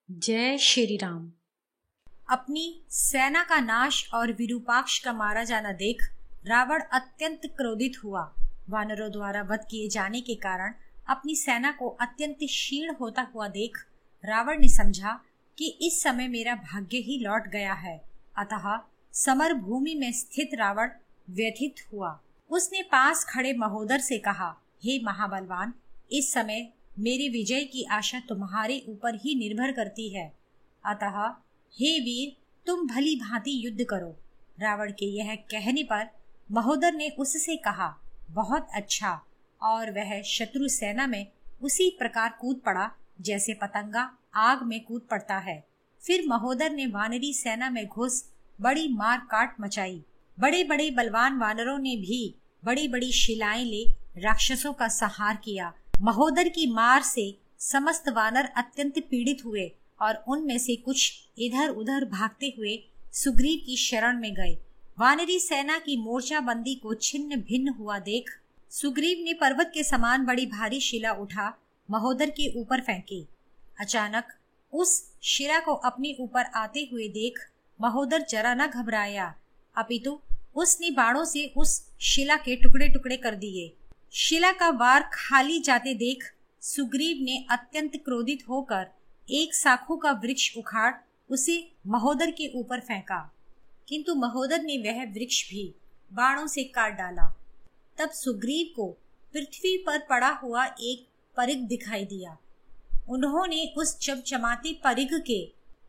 जय श्री राम। अपनी सेना का नाश और विरूपाक्ष का मारा जाना देख रावण अत्यंत क्रोधित हुआ। वानरों द्वारा वध किए जाने के कारण अपनी सेना को अत्यंत क्षीण होता हुआ देख रावण ने समझा कि इस समय मेरा भाग्य ही लौट गया है। अतः समर भूमि में स्थित रावण व्यथित हुआ। उसने पास खड़े महोदर से कहा, हे महाबलवान, इस समय मेरी विजय की आशा तुम्हारे ऊपर ही निर्भर करती है। अतः हे वीर, तुम भली भांति युद्ध करो। रावण के यह कहने पर महोदर ने उससे कहा, बहुत अच्छा। और वह शत्रु सेना में उसी प्रकार कूद पड़ा जैसे पतंगा आग में कूद पड़ता है। फिर महोदर ने वानरी सेना में घुस बड़ी मार काट मचाई। बड़े बड़े बलवान वानरों ने भी बड़ी बड़ी शिलाएं ले राक्षसों का संहार किया। महोदर की मार से समस्त वानर अत्यंत पीड़ित हुए और उनमें से कुछ इधर उधर भागते हुए सुग्रीव की शरण में गए। वानरी सेना की मोर्चाबंदी को छिन्न भिन्न हुआ देख सुग्रीव ने पर्वत के समान बड़ी भारी शिला उठा महोदर के ऊपर फेंकी। अचानक उस शिला को अपने ऊपर आते हुए देख महोदर जरा न घबराया, अपितु उसने बाणों से उस शिला के टुकड़े टुकड़े कर दिए। शिला का वार खाली जाते देख सुग्रीव ने अत्यंत क्रोधित होकर एक साखू का वृक्ष उखाड़ उसे महोदर के ऊपर फेंका, किंतु महोदर ने वह वृक्ष भी बाणों से काट डाला। तब सुग्रीव को पृथ्वी पर पड़ा हुआ एक परिघ दिखाई दिया। उन्होंने उस चमचमाते परिघ के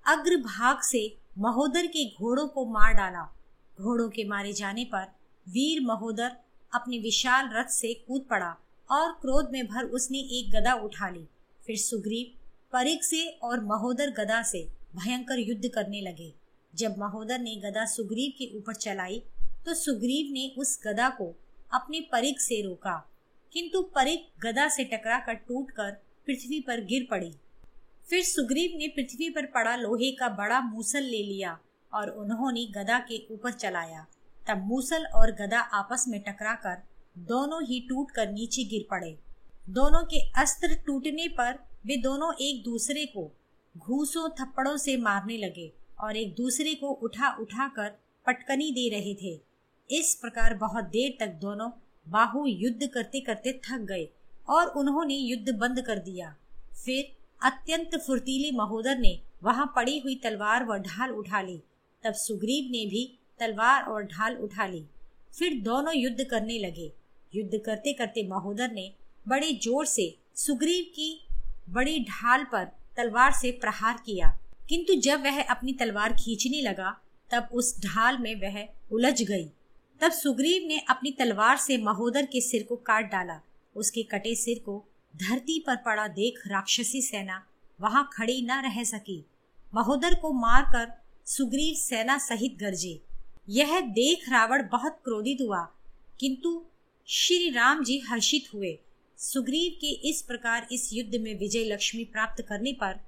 अग्रभाग से महोदर के घोड़ों को मार डाला। घोड़ों के मारे जाने पर वीर महोदर अपने विशाल रथ से कूद पड़ा और क्रोध में भर उसने एक गदा उठा ली। फिर सुग्रीव परिघ से और महोदर गदा से भयंकर युद्ध करने लगे। जब महोदर ने गदा सुग्रीव के ऊपर चलाई तो सुग्रीव ने उस गदा को अपने परिघ से रोका, किंतु परिघ गदा से टकराकर टूटकर पृथ्वी पर गिर पड़ी। फिर सुग्रीव ने पृथ्वी पर पड़ा लोहे का बड़ा मूसल ले लिया और उन्होंने गदा के ऊपर चलाया। तब मूसल और गदा आपस में टकराकर दोनों ही टूटकर नीचे गिर पड़े। दोनों के अस्त्र टूटने पर वे दोनों एक दूसरे को घूंसों थप्पड़ों से मारने लगे और एक दूसरे को उठा उठा कर पटकनी दे रहे थे। इस प्रकार बहुत देर तक दोनों बाहु युद्ध करते करते थक गए और उन्होंने युद्ध बंद कर दिया। फिर अत्यंत फुर्तीले महोदर ने वहां पड़ी हुई तलवार व ढाल उठा ली। तब सुग्रीव ने भी तलवार और ढाल उठा ली। फिर दोनों युद्ध करने लगे। युद्ध करते करते महोदर ने बड़े जोर से सुग्रीव की बड़ी ढाल पर तलवार से प्रहार किया, किंतु जब वह अपनी तलवार खींचने लगा तब उस ढाल में वह उलझ गई। तब सुग्रीव ने अपनी तलवार से महोदर के सिर को काट डाला। उसके कटे सिर को धरती पर पड़ा देख राक्षसी सेना वहां खड़ी न रह सकी। महोदर को मारकर सुग्रीव सेना सहित गरजे। यह देख रावण बहुत क्रोधित हुआ, किंतु श्री राम जी हर्षित हुए। सुग्रीव के इस प्रकार इस युद्ध में विजय लक्ष्मी प्राप्त करने पर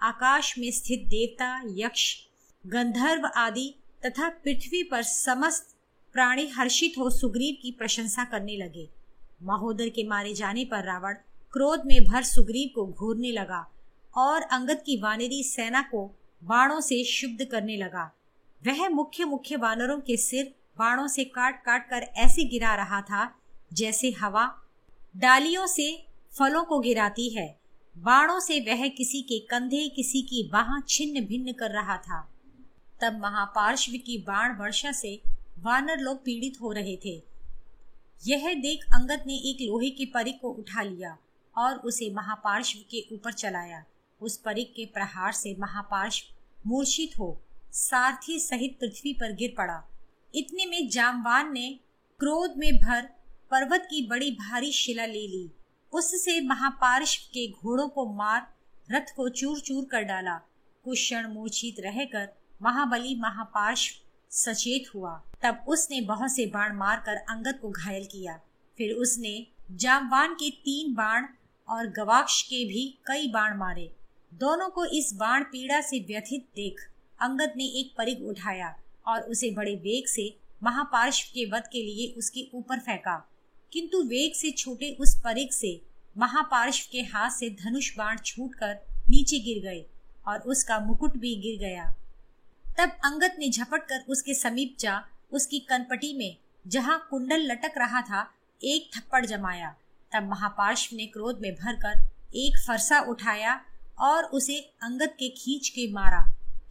आकाश में स्थित देवता, यक्ष, गंधर्व आदि तथा पृथ्वी पर समस्त प्राणी हर्षित हो सुग्रीव की प्रशंसा करने लगे। महोदर के मारे जाने पर रावण क्रोध में भर सुग्रीव को घूरने लगा और अंगद की वानरी सेना को बाणों से क्षुब्ध करने लगा। वह मुख्य मुख्य वानरों के सिर बाणों से काट काट कर ऐसे गिरा रहा था जैसे हवा डालियों से फलों को गिराती है। बाणों से वह किसी के कंधे, किसी की बाह छिन्न भिन्न कर रहा था। तब महापार्श्व की बाण वर्षा से वानर लोग पीड़ित हो रहे थे। यह देख अंगद ने एक लोहे के परिघ को उठा लिया और उसे महापार्श्व के ऊपर चलाया। उस परिघ के प्रहार से महापार्श्व मूर्छित हो सारथी सहित पृथ्वी पर गिर पड़ा। इतने में जामवान ने क्रोध में भर पर्वत की बड़ी भारी शिला ले ली। उससे महापार्श्व के घोड़ों को मार रथ को चूर चूर कर डाला। कुछ क्षण मूर्छित रहकर महाबली महापार्श्व सचेत हुआ। तब उसने बहुत से बाण मारकर अंगद को घायल किया। फिर उसने जामवान के 3 बाण और गवाक्ष के भी कई बाण मारे। दोनों को इस बाण पीड़ा से व्यथित देख अंगद ने एक परिघ उठाया और उसे बड़े वेग से महापार्श्व के वध के लिए उसके ऊपर फेंका, किंतु वेग से छोटे उस परिघ से महापार्श्व के हाथ से धनुष बाण छूटकर नीचे गिर गए और उसका मुकुट भी गिर गया। तब अंगद ने झपट कर उसके समीप जा उसकी कनपटी में जहाँ कुंडल लटक रहा था एक थप्पड़ जमाया। तब महापार्श्व ने क्रोध में भरकर एक फरसा उठाया और उसे अंगद के खींच के मारा,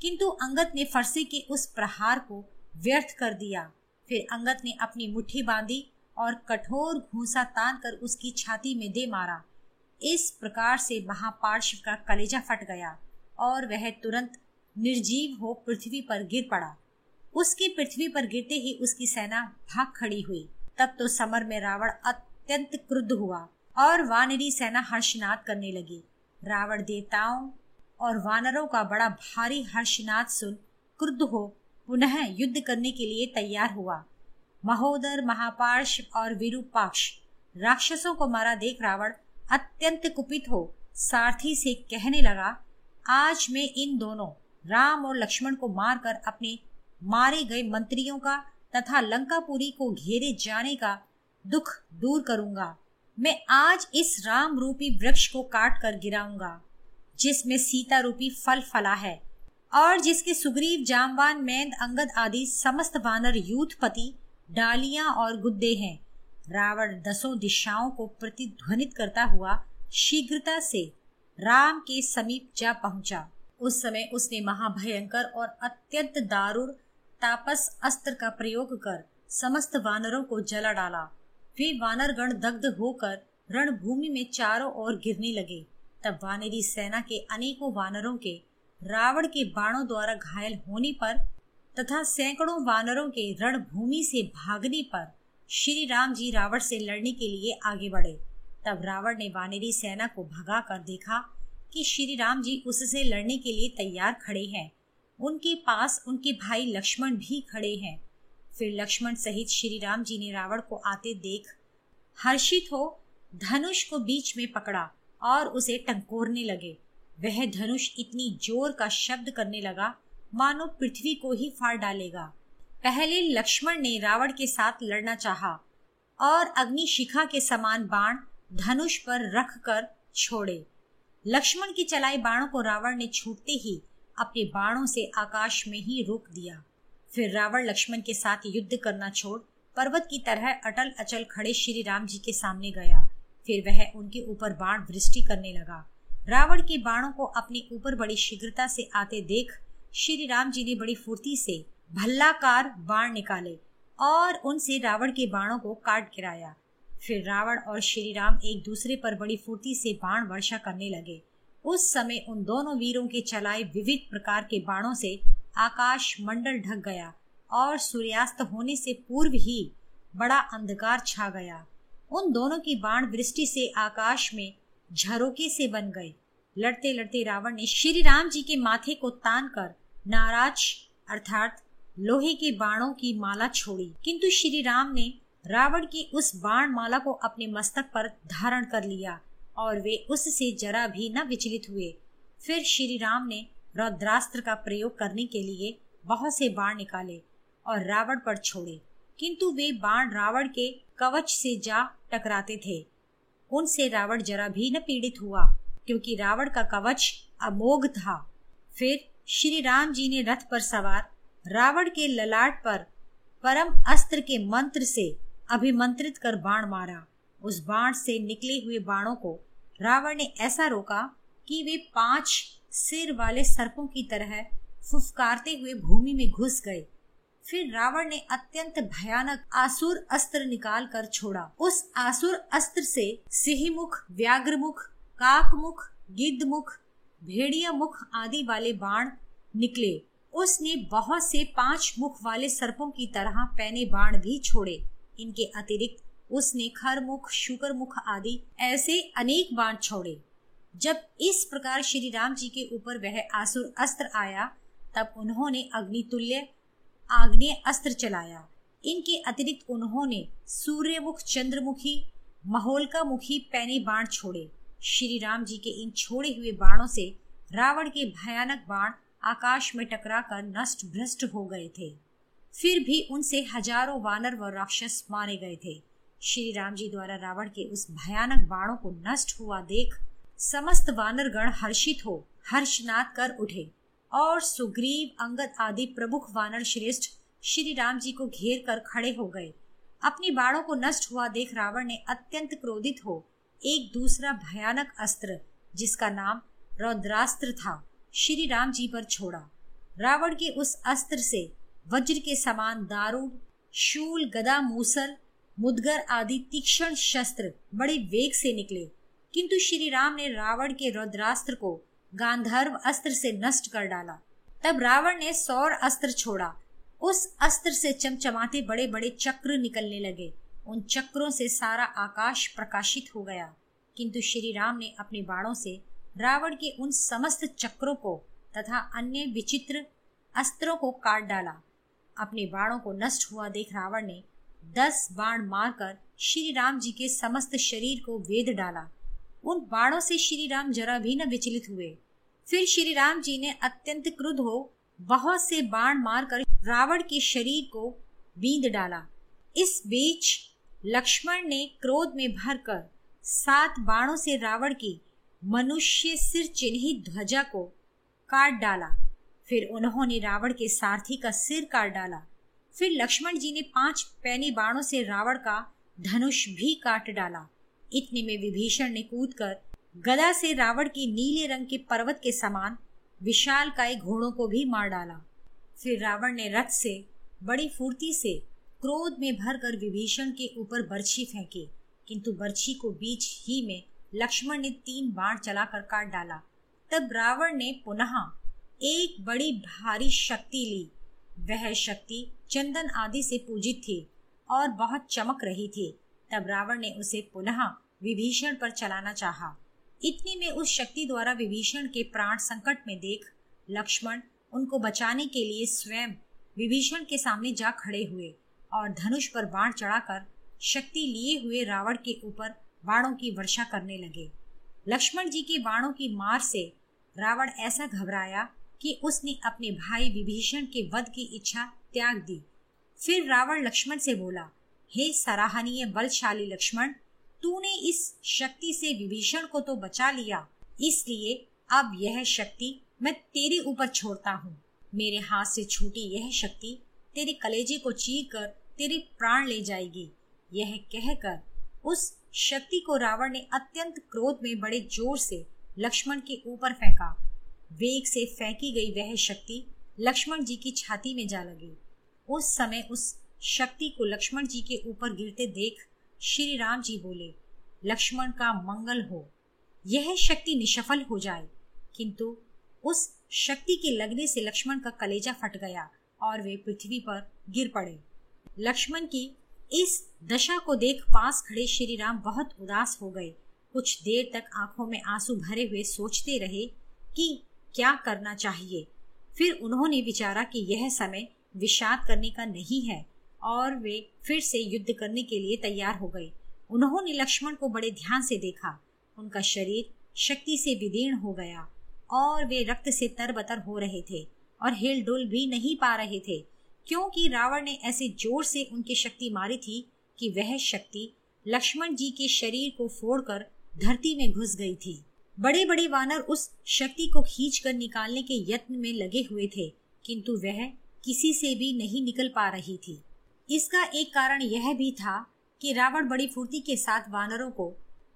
किंतु अंगद ने फरसे के उस प्रहार को व्यर्थ कर दिया। फिर अंगद ने अपनी मुट्ठी बांधी और कठोर घूंसा तान कर उसकी छाती में दे मारा। इस प्रकार से महापार्श्व का कलेजा फट गया और वह तुरंत निर्जीव हो पृथ्वी पर गिर पड़ा। उसकी पृथ्वी पर गिरते ही उसकी सेना भाग खड़ी हुई। तब तो समर में रावण अत्यंत क्रुद्ध हुआ और वानरी सेना हर्षनाद करने लगी। रावण देवताओं और वानरों का बड़ा भारी हर्षनाद सुन क्रुद्ध हो पुनः युद्ध करने के लिए तैयार हुआ। महोदर, महापार्श्व और विरूपाक्ष राक्षसों को मारा देख रावण अत्यंत कुपित हो सारथी से कहने लगा, आज मैं इन दोनों राम और लक्ष्मण को मारकर अपने मारे गए मंत्रियों का तथा लंकापुरी को घेरे जाने का दुख दूर करूंगा। मैं आज इस राम रूपी वृक्ष को काट कर गिराऊंगा जिसमें सीता रूपी फल फला है और जिसके सुग्रीव, जामवान, मैंद, अंगद आदि समस्त वानर यूथपति डालियां और गुद्दे हैं। रावण दसों दिशाओं को प्रतिध्वनित करता हुआ शीघ्रता से राम के समीप जा पहुंचा। उस समय उसने महाभयंकर और अत्यंत दारुण तापस अस्त्र का प्रयोग कर समस्त वानरों को जला डाला। वे वानरगण दग्ध होकर रणभूमि में चारों ओर गिरने लगे। तब वानरी सेना के अनेकों वानरों के रावण के बाणों द्वारा घायल होने पर तथा सैकड़ों वानरों के रणभूमि से भागने पर श्री राम जी रावण से लड़ने के लिए आगे बढ़े। तब रावण ने वानरी सेना को भगा कर देखा कि श्री राम जी उससे लड़ने के लिए तैयार खड़े हैं। उनके पास उनके भाई लक्ष्मण भी खड़े हैं। फिर लक्ष्मण सहित श्री राम जी ने रावण को आते देख हर्षित हो धनुष को बीच में पकड़ा और उसे टंकोरने लगे। वह धनुष इतनी जोर का शब्द करने लगा मानो पृथ्वी को ही फाड़ डालेगा। पहले लक्ष्मण ने रावण के साथ लड़ना चाहा और अग्नि शिखा के समान बाण धनुष पर रख कर छोड़े। लक्ष्मण की चलाए बाणों को रावण ने छूटते ही अपने बाणों से आकाश में ही रोक दिया। फिर रावण लक्ष्मण के साथ युद्ध करना छोड़ पर्वत की तरह अटल अचल खड़े श्री राम जी के सामने गया। फिर वह उनके ऊपर बाण वृष्टि करने लगा। रावण के बाणों को अपने ऊपर बड़ी शीघ्रता से आते देख श्री राम जी ने बड़ी फुर्ती से भल्लाकार बाण निकाले और उनसे रावण के बाणों को काट गिराया। फिर रावण और श्री राम एक दूसरे पर बड़ी फुर्ती से बाण वर्षा करने लगे। उस समय उन दोनों वीरों के चलाए विविध प्रकार के बाणों से आकाश मंडल ढक गया और सूर्यास्त होने से पूर्व ही बड़ा अंधकार छा गया। उन दोनों की बाण वृष्टि से आकाश में झरोके से बन गए। लड़ते लड़ते रावण ने श्री राम जी के माथे को तान कर नाराज अर्थात लोहे के बाणों की माला छोड़ी, किंतु श्री राम ने रावण की उस बाण माला को अपने मस्तक पर धारण कर लिया और वे उससे जरा भी न विचलित हुए। फिर श्री राम ने रौद्रास्त्र का प्रयोग करने के लिए बहुत से बाण निकाले और रावण पर छोड़े, किंतु वे बाण रावण के कवच से जा टकराते थे। उनसे रावण जरा भी न पीड़ित हुआ क्योंकि रावण का कवच अमोघ था। फिर श्री राम जी ने रथ पर सवार रावण के ललाट पर परम अस्त्र के मंत्र से अभिमंत्रित कर बाण मारा। उस बाण से निकले हुए बाणों को रावण ने ऐसा रोका कि वे 5 सिर वाले सर्पों की तरह फुफकारते हुए भूमि में घुस गए। फिर रावण ने अत्यंत भयानक आसुर अस्त्र निकाल कर छोड़ा। उस आसुर अस्त्र से सिंहमुख, व्याघ्रमुख, काकमुख, गिद्धमुख, भेड़िया मुख आदि वाले बाण निकले। उसने बहुत से 5 मुख वाले सर्पों की तरह पैने बाण भी छोड़े। इनके अतिरिक्त उसने खरमुख, शुकरमुख आदि ऐसे अनेक बाण छोड़े। जब इस प्रकार श्री राम जी के ऊपर वह आसुर अस्त्र आया तब उन्होंने अग्नितुल्य आग्नेय अस्त्र चलाया। इनके अतिरिक्त उन्होंने सूर्यमुख, चंद्रमुखी, महोल्का मुखी पैने बाण छोड़े। श्री राम जी के इन छोड़े हुए बाणों से रावण के भयानक बाण आकाश में टकराकर नष्ट भ्रष्ट हो गए थे। फिर भी उनसे हजारों वानर व राक्षस मारे गए थे। श्री राम जी द्वारा रावण के उस भयानक बाणों को नष्ट हुआ देख समस्त वानरगण हर्षित हो हर्षनाद कर उठे और सुग्रीव, अंगद आदि प्रमुख वानर श्रेष्ठ श्री राम जी को घेर कर खड़े हो गए। अपनी बाणों को नष्ट हुआ देख रावण ने अत्यंत क्रोधित हो एक दूसरा भयानक अस्त्र, जिसका नाम रौद्रास्त्र था, श्री राम जी पर छोड़ा। रावण के उस अस्त्र से वज्र के समान दारूण, शूल, गदा, मूसल, मुदगर आदि तीक्ष्ण शस्त्र बड़े वेग से निकले, किंतु श्री राम ने रावण के रौद्रास्त्र को गांधर्व अस्त्र से नष्ट कर डाला। तब रावण ने सौर अस्त्र छोड़ा। उस अस्त्र से चमचमाते बड़े बड़े चक्र निकलने लगे। उन चक्रों से सारा आकाश प्रकाशित हो गया, किंतु श्री राम ने अपने बाणों से रावण के उन समस्त चक्रों को तथा अन्य विचित्र अस्त्रों को काट डाला। अपने बाणों को नष्ट हुआ देख रावण ने 10 बाण मारकर श्री राम जी के समस्त शरीर को वेध डाला। उन बाणों से श्री राम जरा भी न विचलित हुए। फिर श्री राम जी ने अत्यंत क्रुद्ध हो बहुत से बाण मारकर रावण के शरीर को बींध डाला। इस बीच लक्ष्मण ने क्रोध में भरकर 7 बाणों से रावण की मनुष्य सिर चिन्हित ध्वजा को काट डाला। फिर उन्होंने रावण के सारथी का सिर काट डाला। फिर लक्ष्मण जी ने 5 पैनी बाणों से रावण का धनुष भी काट डाला। इतने में विभीषण ने कूदकर गदा से रावण के नीले रंग के पर्वत के समान विशालकाय घोड़ों को भी मार डाला। फिर रावण ने रथ से बड़ी फुर्ती से क्रोध में भरकर विभीषण के ऊपर बर्छी फेंकी, किंतु बर्छी को बीच ही में लक्ष्मण ने 3 बाण चलाकर काट डाला। तब रावण ने पुनः एक बड़ी भारी शक्ति ली। वह शक्ति चंदन आदि से पूजित थी और बहुत चमक रही थी। तब रावण ने उसे पुनः विभीषण पर चलाना चाहा। इतने में उस शक्ति द्वारा विभीषण के प्राण संकट में देख लक्ष्मण उनको बचाने के लिए स्वयं विभीषण के सामने जा खड़े हुए और धनुष पर बाण चढ़ाकर शक्ति लिए हुए रावण के ऊपर बाणों की वर्षा करने लगे। लक्ष्मण जी के बाणों की मार से रावण ऐसा घबराया कि उसने अपने भाई विभीषण के वध की इच्छा त्याग दी। फिर रावण लक्ष्मण से बोला, हे सराहनीय बलशाली लक्ष्मण, तूने इस शक्ति से विभीषण को तो बचा लिया, इसलिए अब यह शक्ति मैं तेरे ऊपर छोड़ता हूँ। मेरे हाथ से छूटी यह शक्ति तेरे कलेजे को चीर कर तेरे प्राण ले जाएगी। यह कहकर उस शक्ति को रावण ने अत्यंत क्रोध में बड़े जोर से लक्ष्मण के ऊपर फेंका। वेग से फेंकी गई वह शक्ति लक्ष्मण जी की छाती में जा लगी। उस समय उस शक्ति को लक्ष्मण जी के ऊपर गिरते देख श्री राम जी बोले, लक्ष्मण का मंगल हो, यह शक्ति निष्फल हो जाए। किंतु उस शक्ति के लगने से लक्ष्मण का कलेजा फट गया और वे पृथ्वी पर गिर पड़े। लक्ष्मण की इस दशा को देख पास खड़े श्री राम बहुत उदास हो गए। कुछ देर तक आंखों में आंसू भरे हुए सोचते रहे कि क्या करना चाहिए। फिर उन्होंने विचारा कि यह समय विषाद करने का नहीं है और वे फिर से युद्ध करने के लिए तैयार हो गए। उन्होंने लक्ष्मण को बड़े ध्यान से देखा। उनका शरीर शक्ति से विदीर्ण हो गया और वे रक्त से तरबतर हो रहे थे और हिल डुल भी नहीं पा रहे थे, क्योंकि रावण ने ऐसे जोर से उनकी शक्ति मारी थी कि वह शक्ति लक्ष्मण जी के शरीर को फोड़कर धरती में घुस गई थी। बड़े बड़े वानर उस शक्ति को खींचकर निकालने के यत्न में लगे हुए थे, किंतु वह किसी से भी नहीं निकल पा रही थी। इसका एक कारण यह भी था कि रावण बड़ी फुर्ती के साथ वानरों को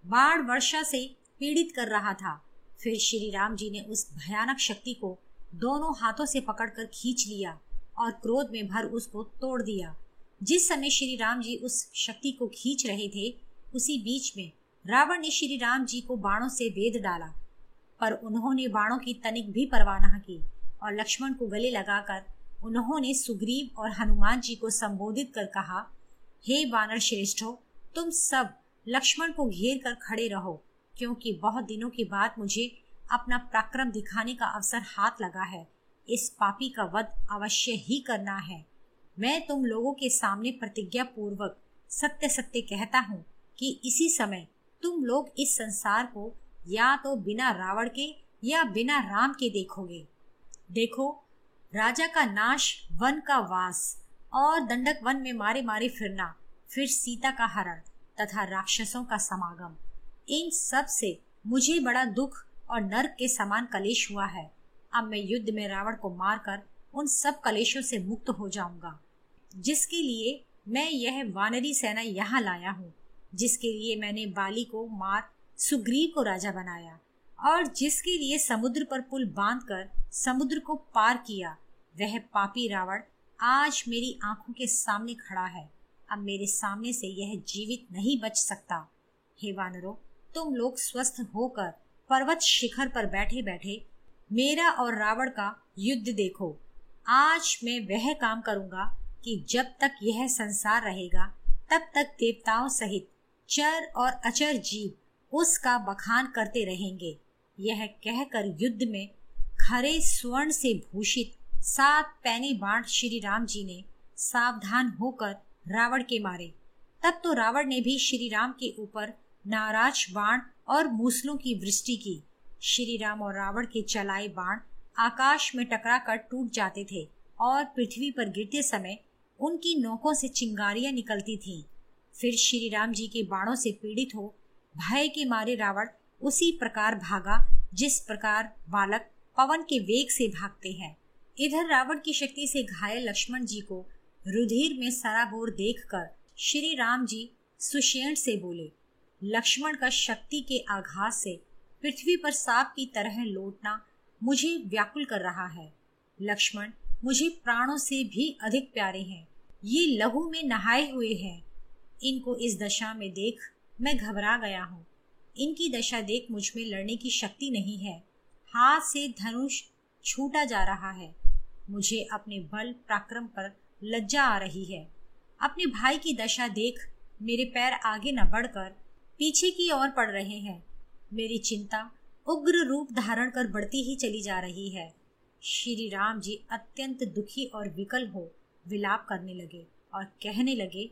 बाण वर्षा से पीड़ित कर रहा था। फिर श्री राम जी ने उस भयानक शक्ति को दोनों हाथों से पकड़कर खींच लिया और क्रोध में भर उसको तोड़ दिया। जिस समय श्री राम जी उस शक्ति को खींच रहे थे, उसी बीच में रावण ने श्री राम जी को बाणों से वेध डाला, पर उन्होंने बाणों की तनिक भी परवाह न की और लक्ष्मण को गले लगाकर उन्होंने सुग्रीव और हनुमान जी को संबोधित कर कहा, हे वानर श्रेष्ठों, तुम सब लक्ष्मण को घेर कर खड़े रहो, क्योंकि बहुत दिनों के बाद मुझे अपना पराक्रम दिखाने का अवसर हाथ लगा है। इस पापी का वध अवश्य ही करना है। मैं तुम लोगों के सामने प्रतिज्ञा पूर्वक सत्य सत्य कहता हूँ कि इसी समय तुम लोग इस संसार को या तो बिना रावण के या बिना राम के देखोगे। देखो, राजा का नाश, वन का वास और दंडक वन में मारे मारे फिरना, फिर सीता का हरण तथा राक्षसों का समागम, इन सब से मुझे बड़ा दुख और नर्क के समान कलेश हुआ है। अब मैं युद्ध में रावण को मारकर उन सब कलेशों से मुक्त हो जाऊंगा, जिसके लिए मैं यह वानरी सेना यहाँ लाया हूँ, जिसके लिए मैंने बाली को मार सुग्रीव को राजा बनाया और जिसके लिए समुद्र पर पुल बांधकर समुद्र को पार किया। वह पापी रावण आज मेरी आंखों के सामने खड़ा है। अब मेरे सामने से यह जीवित नहीं बच सकता। हे वानरों, तुम लोग स्वस्थ होकर पर्वत शिखर पर बैठे बैठे मेरा और रावण का युद्ध देखो। आज मैं वह काम करूंगा कि जब तक यह संसार रहेगा तब तक देवताओं सहित चर और अचर जीव उसका बखान करते रहेंगे। यह कहकर युद्ध में खरे स्वर्ण से भूषित 7 पैने बाण श्री राम जी ने सावधान होकर रावण के मारे। तब तो रावण ने भी श्री राम के ऊपर नाराज बाण और मूसलों की वृष्टि की। श्री राम और रावण के चलाए बाण आकाश में टकराकर टूट जाते थे और पृथ्वी पर गिरते समय उनकी नोकों से चिंगारियां निकलती थीं। फिर श्री राम जी के बाणों से पीड़ित हो भय के मारे रावण उसी प्रकार भागा जिस प्रकार बालक पवन के वेग से भागते हैं। इधर रावण की शक्ति से घायल लक्ष्मण जी को रुधिर में सराबोर देखकर श्री राम जी सुषेण से बोले, लक्ष्मण का शक्ति के आघात से पृथ्वी पर सांप की तरह लौटना मुझे व्याकुल कर रहा है। लक्ष्मण मुझे प्राणों से भी अधिक प्यारे हैं। ये लहू में नहाए हुए हैं। इनको इस दशा में देख मैं घबरा गया हूँ। इनकी दशा देख मुझ में लड़ने की शक्ति नहीं है। हाथ से धनुष छूटा जा रहा है। मुझे अपने बल पराक्रम पर लज्जा आ रही है। अपने भाई की दशा देख मेरे पैर आगे न बढ़कर पीछे की ओर पड़ रहे हैं। मेरी चिंता उग्र रूप धारण कर बढ़ती ही चली जा रही है। श्री राम जी अत्यंत दुखी और विकल हो विलाप करने लगे और कहने लगे,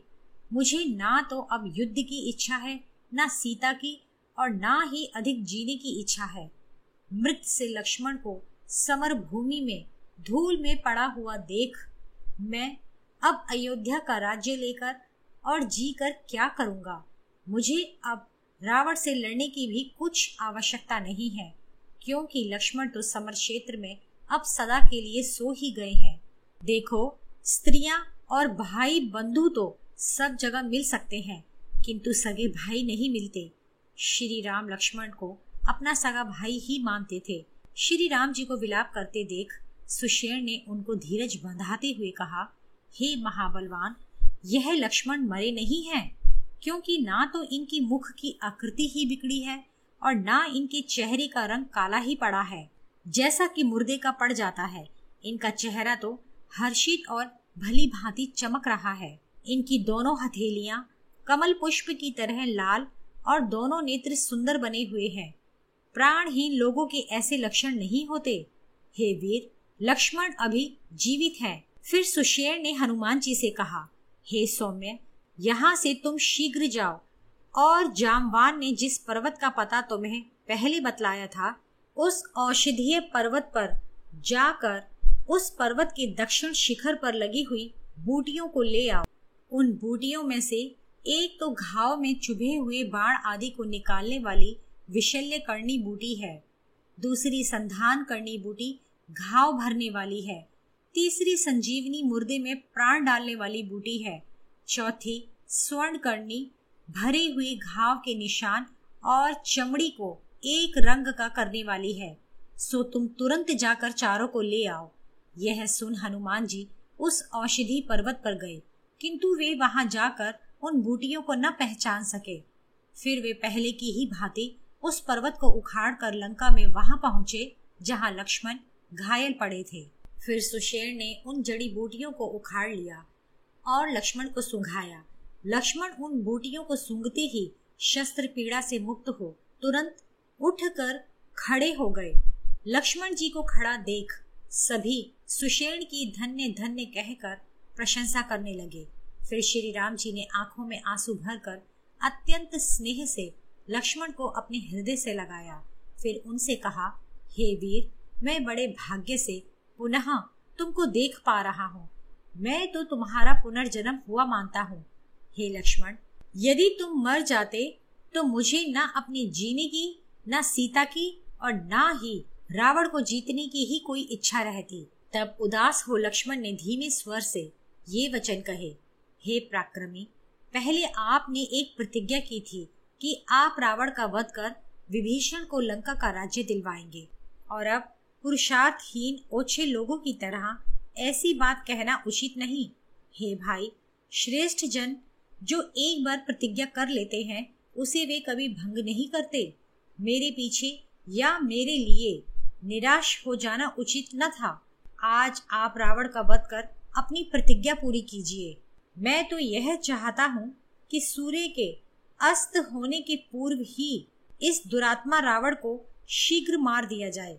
मुझे ना तो अब युद्ध की इच्छा है, ना सीता की, और ना ही अधिक जीने की इच्छा है। मृत से लक्ष्मण को समर भूमि में धूल में पड़ा हुआ देख मैं अब अयोध्या का राज्य लेकर और जीकर क्या करूंगा। मुझे अब रावण से लड़ने की भी कुछ आवश्यकता नहीं है, क्योंकि लक्ष्मण तो समर क्षेत्र में अब सदा के लिए सो ही गए हैं। देखो, स्त्रियां और भाई बंधु तो सब जगह मिल सकते हैं, किंतु सगे भाई नहीं मिलते। श्री राम लक्ष्मण को अपना सगा भाई ही मानते थे। श्री राम जी को विलाप करते देख सुषेण ने उनको धीरज बंधाते हुए कहा, हे महाबलवान, यह लक्ष्मण मरे नहीं हैं, क्योंकि ना तो इनकी मुख की आकृति ही बिगड़ी है और ना इनके चेहरे का रंग काला ही पड़ा है जैसा कि मुर्दे का पड़ जाता है। इनका चेहरा तो हर्षित और भली भांति चमक रहा है। इनकी दोनों हथेलियां कमल पुष्प की तरह लाल और दोनों नेत्र सुंदर बने हुए हैं। प्राणहीन लोगों के ऐसे लक्षण नहीं होते। हे वीर, लक्ष्मण अभी जीवित है। फिर सुषेण ने हनुमान जी से कहा, हे सौम्य, यहाँ से तुम शीघ्र जाओ और जामवान ने जिस पर्वत का पता तुम्हें पहले बतलाया था, उस औषधीय पर्वत पर जाकर उस पर्वत के दक्षिण शिखर पर लगी हुई बूटियों को ले आओ। उन बूटियों में से एक तो घाव में चुभे हुए बाण आदि को निकालने वाली विशल्य करनी बूटी है, दूसरी संधान करनी बूटी घाव भरने वाली है, तीसरी संजीवनी मुर्दे में प्राण डालने वाली बूटी है, चौथी स्वर्ण करनी भरे हुए घाव के निशान और चमड़ी को एक रंग का करने वाली है। सो तुम तुरंत जाकर चारों को ले आओ। यह सुन हनुमान जी उस औषधि पर्वत पर गए, किंतु वे वहां जाकर उन बूटियों को न पहचान सके। फिर वे पहले की ही भांति उस पर्वत को उखाड़ कर लंका में वहां पहुंचे जहां लक्ष्मण घायल पड़े थे। फिर सुषेण ने उन जड़ी बूटियों को उखाड़ लिया और लक्ष्मण को सूंघाया। लक्ष्मण उन बूटियों को सूंघते ही शस्त्र पीड़ा से मुक्त हो तुरंत उठकर खड़े हो गए। लक्ष्मण जी को खड़ा देख सभी सुषेण की धन्य धन्य कहकर प्रशंसा करने लगे। फिर श्री राम जी ने आंखों में आंसू भरकर अत्यंत स्नेह से लक्ष्मण को अपने हृदय से लगाया। फिर उनसे कहा, हे वीर, मैं बड़े भाग्य से पुनः तुमको देख पा रहा हूँ। मैं तो तुम्हारा पुनर्जन्म हुआ मानता हूँ। हे लक्ष्मण, यदि तुम मर जाते तो मुझे न अपने जीने की, न सीता की, और ना ही रावण को जीतने की ही कोई इच्छा रहती। तब उदास हो लक्ष्मण ने धीमे स्वर से ये वचन कहे, हे पराक्रमी, पहले आपने एक प्रतिज्ञा की थी कि आप रावण का वध कर विभीषण को लंका का राज्य दिलवाएंगे, और अब पुरुषार्थहीन ओछे लोगों की तरह ऐसी बात कहना उचित नहीं। हे भाई, श्रेष्ठ जन जो एक बार प्रतिज्ञा कर लेते हैं उसे वे कभी भंग नहीं करते। मेरे पीछे या मेरे लिए निराश हो जाना उचित न था। आज आप रावण का वध कर अपनी प्रतिज्ञा पूरी कीजिए। मैं तो यह चाहता हूँ कि सूर्य के अस्त होने के पूर्व ही इस दुरात्मा रावण को शीघ्र मार दिया जाए।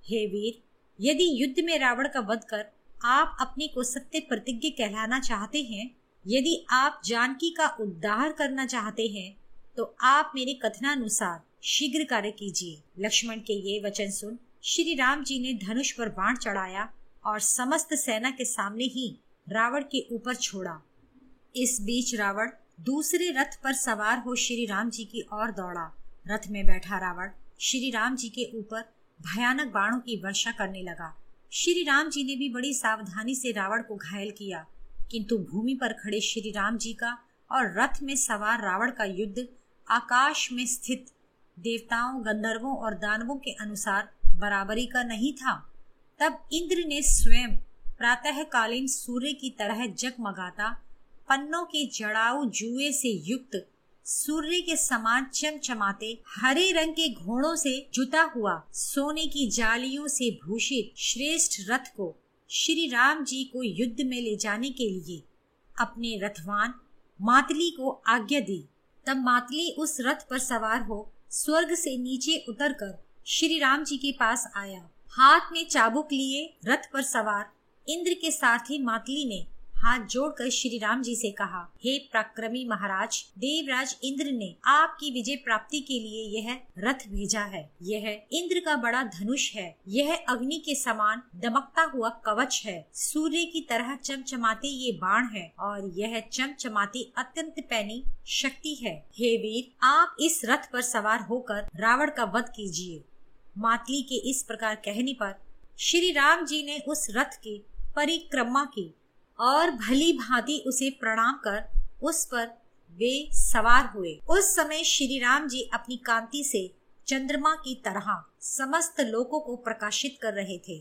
हे वीर, यदि युद्ध में रावण का वध कर आप अपने को सत्य प्रतिज्ञ कहलाना चाहते हैं, यदि आप जानकी का उद्धार करना चाहते हैं, तो आप मेरे कथनानुसार शीघ्र कार्य कीजिए। लक्ष्मण के ये वचन सुन श्री राम जी ने धनुष पर बाण चढ़ाया और समस्त सेना के सामने ही रावण के ऊपर छोड़ा। इस बीच रावण दूसरे रथ पर सवार हो श्री राम जी की ओर दौड़ा। रथ में बैठा रावण श्री राम जी के ऊपर भयानक बाणों की वर्षा करने लगा। श्री राम जी ने भी बड़ी सावधानी से रावण को घायल किया, किंतु भूमि पर खड़े श्री राम जी का और रथ में सवार रावण का युद्ध आकाश में स्थित देवताओं, गंधर्वों और दानवों के अनुसार बराबरी का नहीं था। तब इंद्र ने स्वयं प्रातःकालीन सूर्य की तरह जगमगाता पन्नों के जड़ाऊ जुए से युक्त सूर्य के समान चमचमाते हरे रंग के घोड़ों से जुता हुआ सोने की जालियों से भूषित श्रेष्ठ रथ को श्री राम जी को युद्ध में ले जाने के लिए अपने रथवान मातली को आज्ञा दी। तब मातली उस रथ पर सवार हो स्वर्ग से नीचे उतरकर श्री राम जी के पास आया। हाथ में चाबुक लिए रथ पर सवार इंद्र के सारथी मातली ने हाथ जोड़कर श्री राम जी से कहा, हे पराक्रमी महाराज, देवराज इंद्र ने आपकी विजय प्राप्ति के लिए यह रथ भेजा है। यह इंद्र का बड़ा धनुष है। यह अग्नि के समान दमकता हुआ कवच है। सूर्य की तरह चमचमाते ये बाण है और यह चमचमाती अत्यंत पैनी शक्ति है। हे वीर, आप इस रथ पर सवार होकर रावण का वध कीजिए। मातली के इस प्रकार कहने पर श्री राम जी ने उस रथ की परिक्रमा की और भली भांति उसे प्रणाम कर उस पर वे सवार हुए। उस समय श्री राम जी अपनी कांति से चंद्रमा की तरह समस्त लोकों को प्रकाशित कर रहे थे।